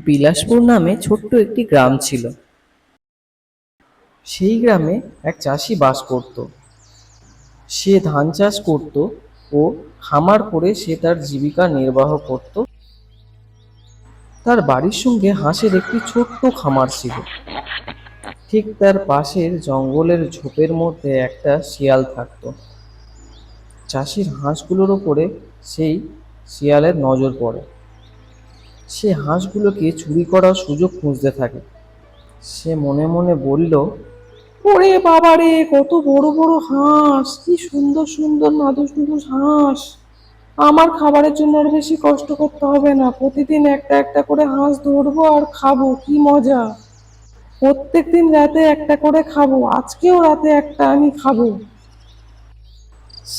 বিলাসপুর নামে ছোট্ট একটি গ্রাম ছিল। সেই গ্রামে এক চাষি বাস করত। সে ধান চাষ করত ও খামার করে সে তার জীবিকা নির্বাহ করত। তার বাড়ির সঙ্গে হাঁসের একটি ছোট্ট খামার ছিল। ঠিক তার পাশের জঙ্গলের ঝোপের মধ্যে একটা শিয়াল থাকত। চাষির হাঁসগুলোর ওপরে সেই শিয়ালের নজর পড়ে। সে হাঁসগুলোকে চুরি করার সুযোগ খুঁজতে থাকে। সে মনে মনে বলল, ওরে বাবা রে, কত বড় বড় হাঁস, কি সুন্দর সুন্দর নাদুস নুদুস হাঁস। আমার খাবারের জন্য আর বেশি কষ্ট করতে হবে না, প্রতিদিন একটা একটা করে হাঁস ধরবো আর খাবো, কি মজা। প্রত্যেকদিন রাতে একটা করে খাবো, আজকেও রাতে একটা আমি খাবো।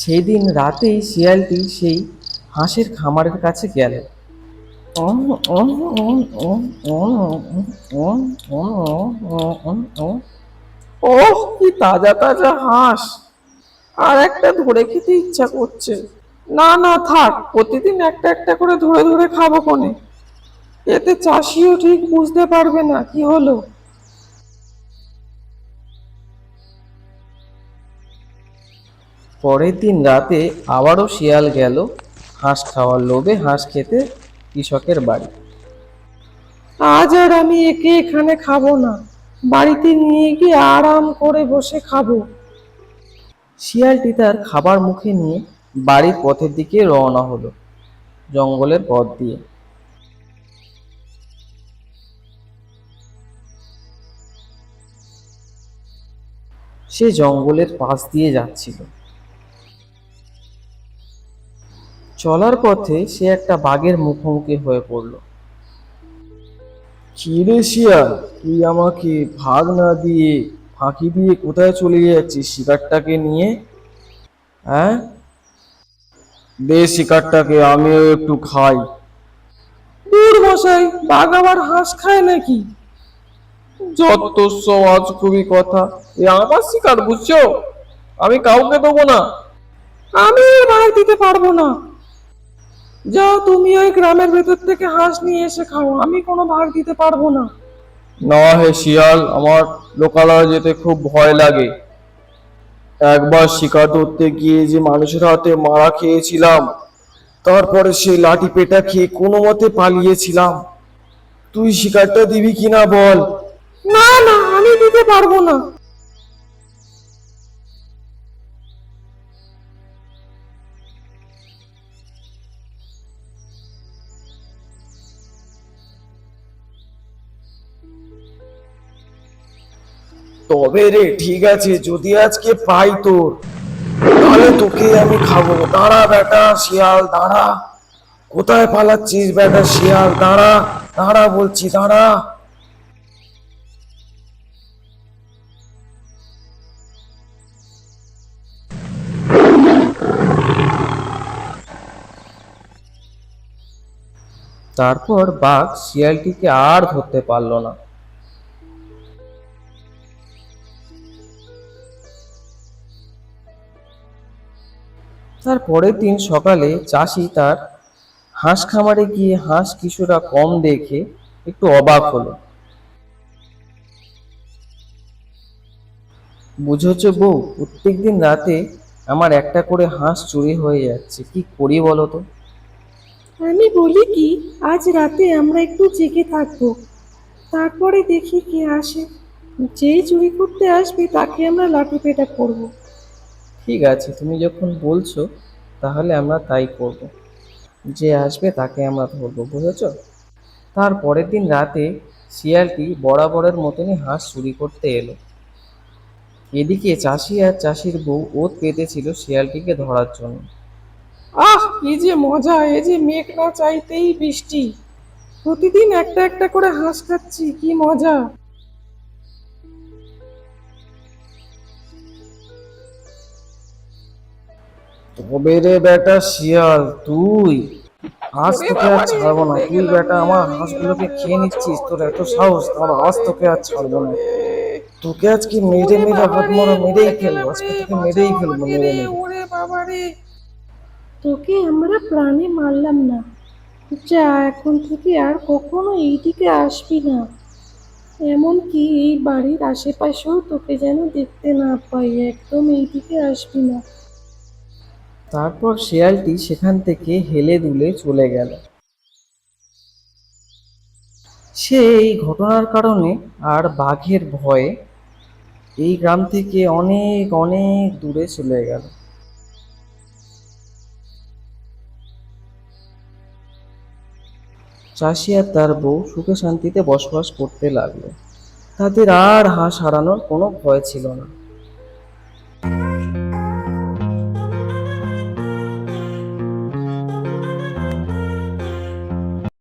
সেদিন রাতেই শিয়ালটি সেই হাঁসের খামারের কাছে গেল। ওহ, কি তাজা তাজা হাঁস, আর একটা ধরে খেতে ইচ্ছা করছে। না না থাক, প্রতিদিন একটা একটা করে ধরে ধরে খাবো কোনে, এতে চাষিও ঠিক বুঝতে পারবে না কি হলো। পরের দিন রাতে আবারও শিয়াল গেল হাঁস খাওয়ার লোভে হাঁস খেতে কৃষকের বাড়ি। আজ আর আমি একে এখানে খাবো না, বাড়িতে নিয়ে গিয়ে আরাম করে বসে খাবো। শিয়ালটি তার খাবার মুখে নিয়ে বাড়ির পথের দিকে রওনা হলো, জঙ্গলের পথ দিয়ে। সে জঙ্গলের পাশ দিয়ে যাচ্ছিল। চলার পথে সে একটা বাঘের মুখোমুখি হয়ে পড়ল। কি রে শিয়াল, তুই আমাকে ভাগ না দিয়ে ফাঁকি দিয়ে কোথায় চলে যাচ্ছিস শিকারটাকে নিয়ে? হ্যাঁ, দে শিকারটাকে, আমিও একটু খাই। দূর মশাই, বাঘ আবার হাঁস খায় নাকি? যত সব আজগুবি কথা, এ আমার শিকার বুঝছো, আমি কাউকে দেবো না। আমি ভাগ দিতে পারবো না। যাও, তুমি ওই গ্রামের ভেতর থেকে হাঁস নিয়ে এসে খাও, আমি কোনো ভাগ দিতে পারবো না। না হে শিয়াল, আমার লোকালয়ে যেতে খুব ভয় লাগে। একবার শিকার ধরতে গিয়ে যে মানুষের হাতে মারা খেয়েছিলাম, তারপরে সেই লাঠি পেটা খেয়ে কোনো মতে পালিয়েছিলাম। তুই শিকারটা দিবি কিনা বল? না না, আমি দিতে পারবো না। তবে রে, ঠিক আছে, যদি আজকে পাই তোর, তাহলে তোকে আমি খাবো। দাঁড়া বেটা শিয়াল, দাঁড়া। কোথায় পালাচ্ছিস বেটা শিয়াল, দাঁড়া। দাঁড়া বলছি, দাঁড়া। তারপর বাঘ শিয়ালটিকে আর ধরতে পারল না। তার পরের দিন সকালে চাষি তার হাঁস খামারে গিয়ে হাঁস কিছুটা কম দেখে একটু অবাক হলো। বুঝেছো বউ, প্রত্যেকদিন রাতে আমার একটা করে হাঁস চুরি হয়ে যাচ্ছে, কি করি বলো তো? আমি বলি কি, আজ রাতে আমরা একটু জেগে থাকবো, তারপরে দেখি কে আসে। যেই চুরি করতে আসবে তাকে আমরা লাঠি পেটা করবো। ঠিক আছে, তুমি যখন বলছো তাহলে আমরা তাই করব। যে আসবে তাকে আমরা ধরবো, বুঝেছো? তার পরের দিন রাতে শিয়ালটি বরাবরের মতনই হাঁস চুরি করতে এলো। এদিকে চাষি আর চাষির বউ ওত পেতেছিল শিয়ালটিকে ধরার জন্য। আহ, কি যে মজা, এ যে মেঘ না চাইতেই বৃষ্টি, প্রতিদিন একটা একটা করে হাঁস খাচ্ছি, কি মজা। তবে রে বেটা শিয়াল, তুই আজ তোকে আর ছাড়বো না। তুই বেটা আমার হাঁসগুলোকে খেয়ে নিচ্ছিস, তোর এত সাহস, তাহলে আজ তোকে আর ছাড়বো না। তোকে আজকে মেরে মেরে হাত মারা মেরেই ফেলবো, আজকে তোকে মেরেই ফেলবো, মেরে মেরে। ওরে বাবা রে, তোকে আমরা প্রাণে মারলাম না, যা, এখন থেকে আর কখনো এইদিকে আসবি না। এমনকি এই বাড়ির আশেপাশেও তোকে যেন দেখতে না পাই, একদম এইদিকে আসবি না। তারপর শেয়ালটি সেখান থেকে হেলে দুলে চলে গেল। সে এই ঘটনার কারণে আর বাঘের ভয়ে এই গ্রাম থেকে অনেক অনেক দূরে চলে গেল। চাষি আর তার বউ সুখে শান্তিতে বসবাস করতে লাগলো। তাদের আর হাঁস হারানোর কোনো ভয় ছিল না।